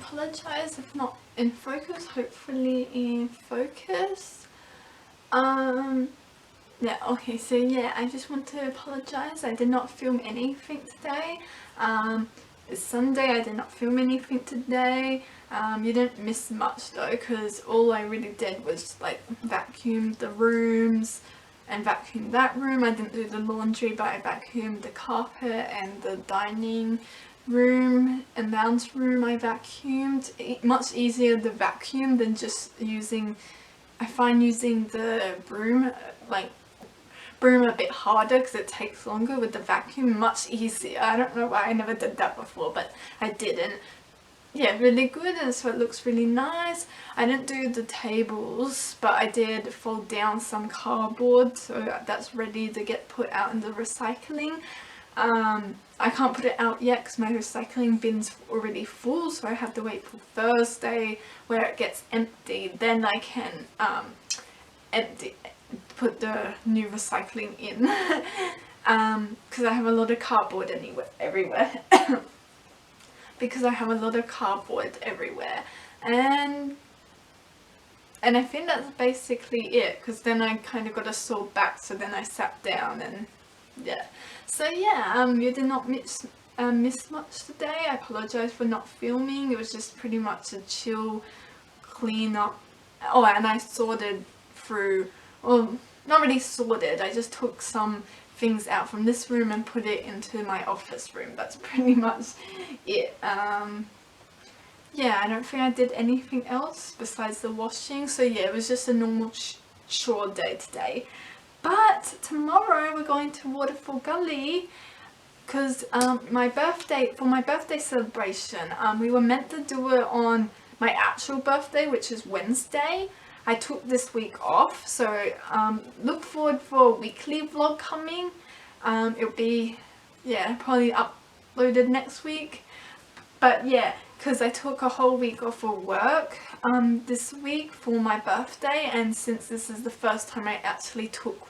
apologize if not in focus, hopefully in focus. Yeah, okay, so yeah, I just want to apologize. I did not film anything today. It's Sunday, I did not film anything today. You didn't miss much though, because all I really did was like vacuum the rooms and vacuum that room. I didn't do the laundry, but I vacuumed the carpet and the dining room and lounge room. I vacuumed. Much easier to vacuum than just using, I find using the broom, like broom a bit harder because it takes longer. With the vacuum, much easier. I don't know why I never did that before, but I did, and yeah, really good, and so it looks really nice. I didn't do the tables, but I did fold down some cardboard, so that's ready to get put out in the recycling. I can't put it out yet because my recycling bin's already full, so I have to wait for Thursday where it gets empty. Then I can put the new recycling in because I have a lot of cardboard everywhere. Because I have a lot of cardboard everywhere, and I think that's basically it, because then I kind of got a sore back, so then I sat down, and yeah. So yeah, you did not miss much today. I apologize for not filming. It was just pretty much a chill clean up. Oh, and I sorted through, well, not really sorted, I just took some things out from this room and put it into my office room. That's pretty much it. Yeah, I don't think I did anything else besides the washing. So yeah, it was just a normal chore day today. But tomorrow we're going to Waterfall Gully because for my birthday celebration, we were meant to do it on my actual birthday, which is Wednesday. I took this week off, so look forward for a weekly vlog coming. It'll be, yeah, probably uploaded next week. But yeah, because I took a whole week off of work this week for my birthday, and since this is the first time I actually took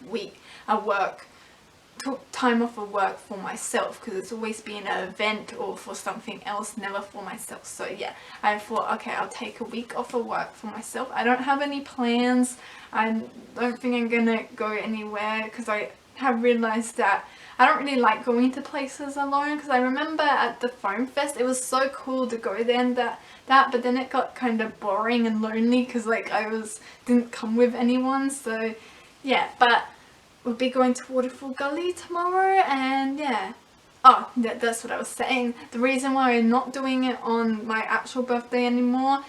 time off of work for myself, because it's always been an event or for something else, never for myself. So yeah, I thought, okay, I'll take a week off of work for myself. I don't have any plans. I don't think I'm gonna go anywhere, because I have realized that I don't really like going to places alone, because I remember at the Foam Fest it was so cool to go there and that but then it got kind of boring and lonely because like didn't come with anyone. So yeah, but we'll be going to Waterfall Gully tomorrow, and yeah. Oh, that's what I was saying. The reason why I'm not doing it on my actual birthday anymore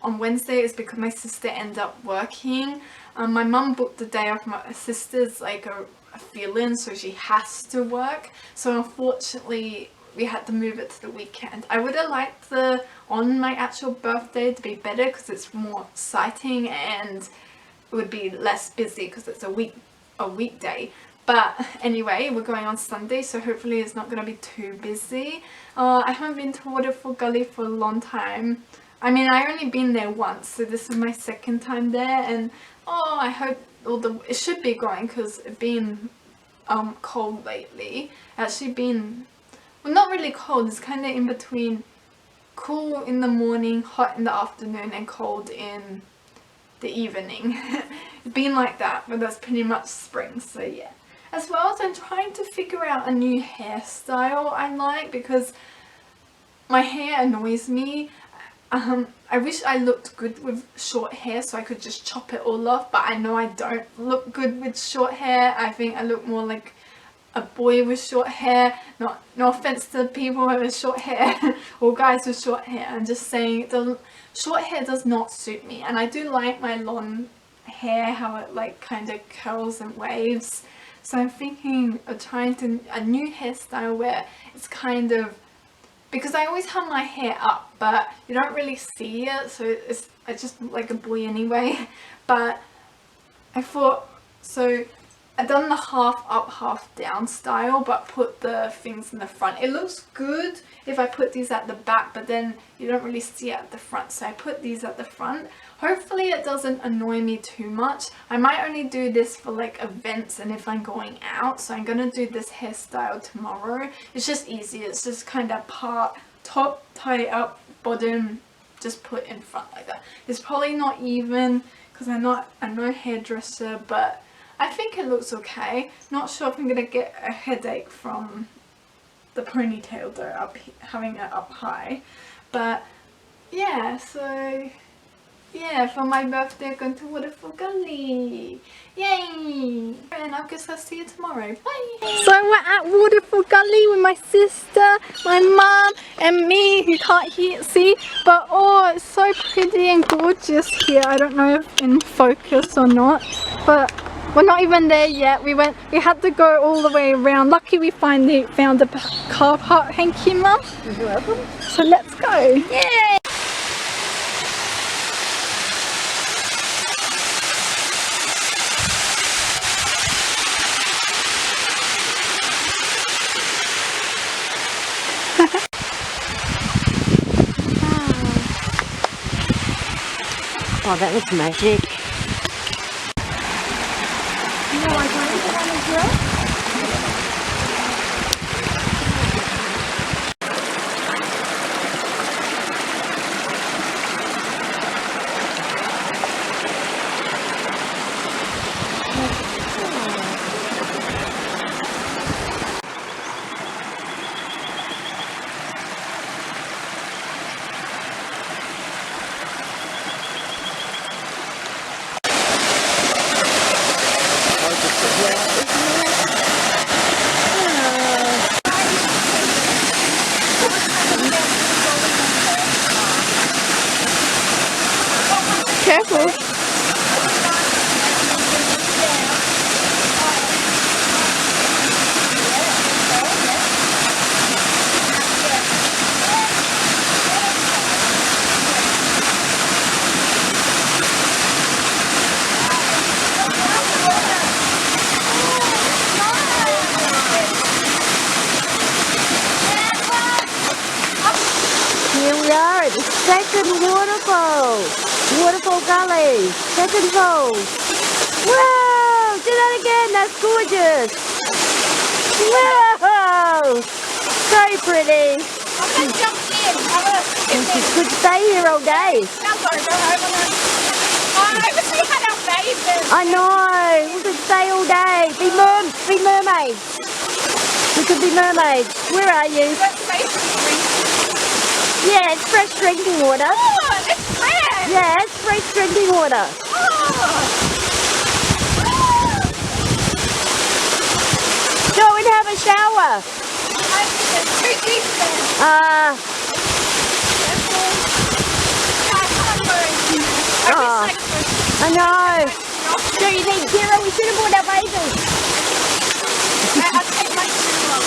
on Wednesday is because my sister ended up working. My mum booked the day off. My sister's like a fill-in, so she has to work. So unfortunately, we had to move it to the weekend. I would have liked on my actual birthday to be better because it's more exciting and it would be less busy because it's a weekday. But anyway, we're going on Sunday, so hopefully it's not going to be too busy. I haven't been to Waterfall Gully for a long time. I mean, I only been there once, so this is my second time there, and oh, I hope it should be going, because it's been cold lately. Actually been, well, not really cold, it's kind of in between cool in the morning, hot in the afternoon, and cold in the evening. It's been like that, but that's pretty much spring, so yeah. As well as I'm trying to figure out a new hairstyle I like, because my hair annoys me. I wish I looked good with short hair so I could just chop it all off, but I know I don't look good with short hair. I think I look more like a boy with short hair. No offense to people with short hair or guys with short hair. I'm just saying the short hair does not suit me, and I do like my long hair, how it like kind of curls and waves. So I'm thinking of trying a new hairstyle where it's kind of, because I always have my hair up but you don't really see it, so I just look like a boy anyway. But I thought, so I've done the half up half down style but put the things in the front. It looks good if I put these at the back, but then you don't really see it at the front, so I put these at the front. Hopefully it doesn't annoy me too much. I might only do this for like events and if I'm going out, so I'm gonna do this hairstyle tomorrow. It's just easy. It's just kind of part top, tie up, bottom, just put in front like that. It's probably not even because I'm no hairdresser, but I think it looks okay. Not sure if I'm gonna get a headache from the ponytail though, having it up high. But yeah, so yeah, for my birthday I'm going to Waterfall Gully. Yay! And I guess I'll see you tomorrow. Bye! So we're at Waterfall Gully with my sister, my mum and me. You can't see, but oh, it's so pretty and gorgeous here. I don't know if in focus or not, but we're not even there yet. We had to go all the way around. Lucky we finally found a car park. Thank you, Mum. You're welcome. So let's go. Yay! Oh, that looks magic. You know, I wanted to run as well. Careful. Here we are at the second waterfall. Waterfall Gully. Second fall. Wow! Do that again. That's gorgeous. Wow! So pretty. I'm going to jump in. You could stay here all day. I know. We could stay all day. Be mermaids. We could be mermaids. Where are you? Yeah, it's fresh drinking water. Oh, it's fresh. Yeah, it's fresh drinking water. Go and have a shower. It's too deep then. I know. So you need Kira, we should have bought our bathers. I'll take my shoe off.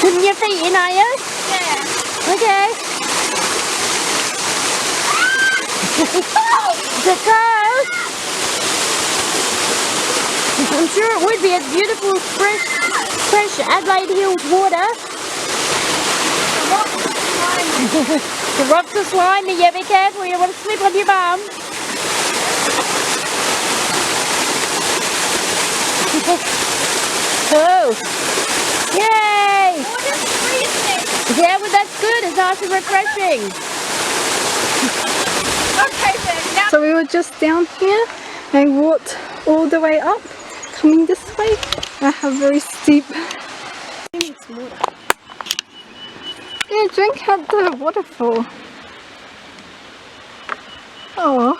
Putting your feet in, are you? Yeah. Okay. Is it cold? I'm sure it would be. It's beautiful, fresh Adelaide Hills water. The rocks are slimy. Yeah, be careful. You want to slip on your bum. Oh. Yay! Water's freezing. Yeah, well that's good. It's nice and refreshing. Okay then. Now So we were just down here and walked all the way up, coming this way. I have very steep. Yeah, drink at the waterfall. Oh.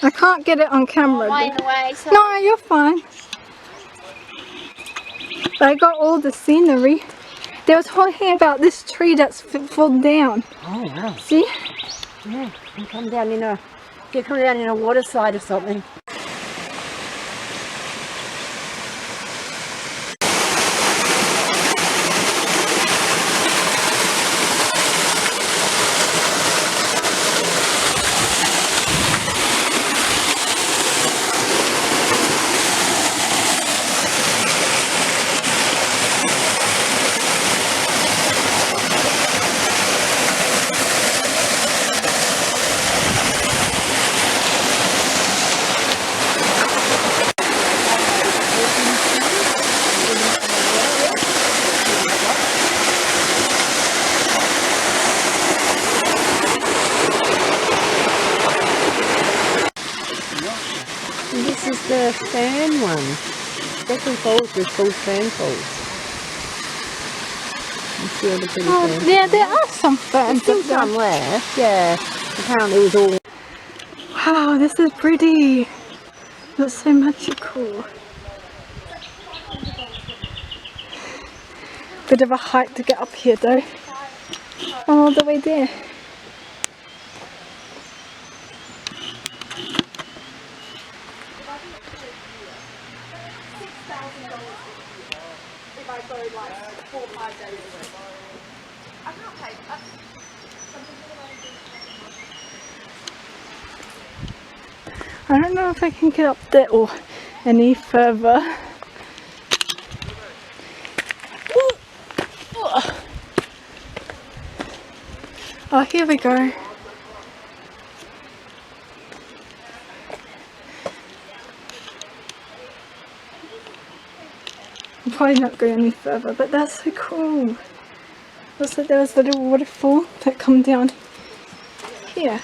I can't get it on camera. Way in the way, so No, you're fine. But I got all the scenery. There was talking about this tree that's fallen down. oh wow. See? Yeah, you come down in a water slide or something. two falls just called Fan Falls. You see all the pretty fans. Yeah, there are some ferns. Still somewhere. Yeah. Apparently it was all. Wow, this is pretty. Looks so magical. Bit of a hike to get up here though. All the way there. I don't know if I can get up there or any further. Oh, here we go. I'm probably not going any further, but that's so cool. Also, there was a little waterfall that come down here.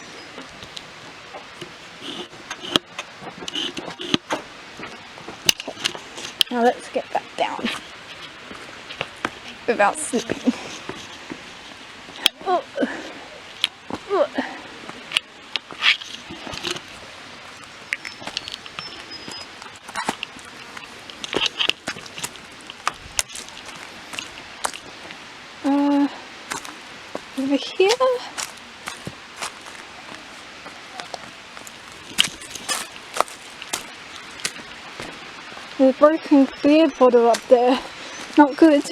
Now let's get back down without slipping. Oh. Oh. Over here. There's a broken beer bottle up there. Not good.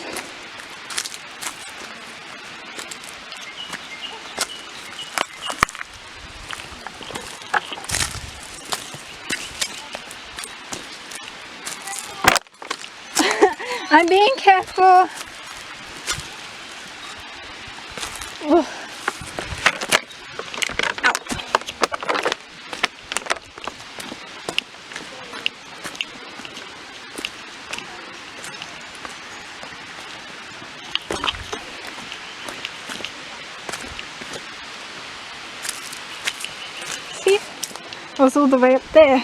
I'm being careful. Oh. See? I was all the way up there.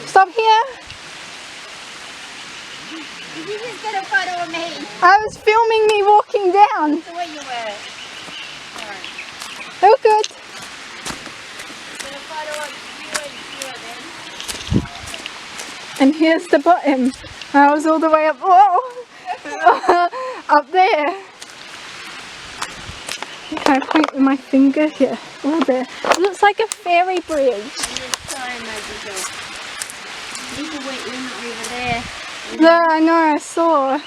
Stop here. Did you just get a photo of me? I was filming me walking down. The way you were. Oh, good. Get a photo of you then. And here's the bottom. I was all the way up. Whoa! Up there. Can I point with my finger here? Oh, there. It looks like a fairy bridge. So magical. People went in over there. Yeah, I know, I saw.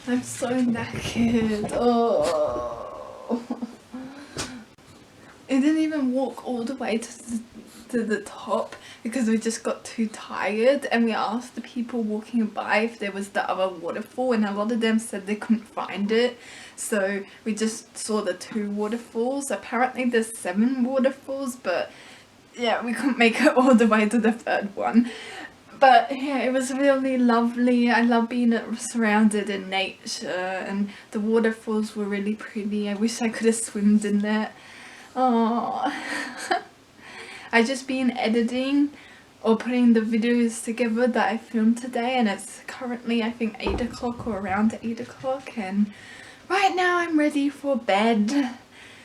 I'm so knackered. Oh. I didn't even walk all the way to the top because we just got too tired, and we asked the people walking by if there was the other waterfall, and a lot of them said they couldn't find it, so we just saw the 2 waterfalls. Apparently there's 7 waterfalls, but yeah, we couldn't make it all the way to the 3rd one. But yeah, it was really lovely. I love being surrounded in nature, and the waterfalls were really pretty. I wish I could have swimmed in that. Oh, I just been editing or putting the videos together that I filmed today, and it's currently I think 8 o'clock or around 8 o'clock, and right now I'm ready for bed.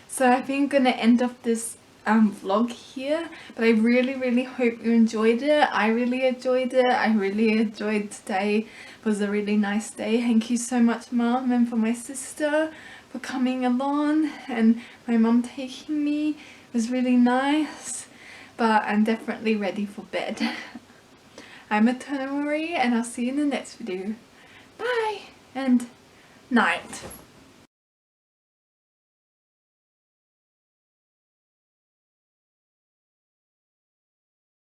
So I think I'm gonna end off this vlog here, but I really hope you enjoyed it. I really enjoyed it. I really enjoyed today. It was a really nice day. Thank you so much, Mum, and for my sister for coming along, and my mum taking me. It was really nice. but I'm definitely ready for bed. I'm Eternal Marie, and I'll see you in the next video. Bye and night.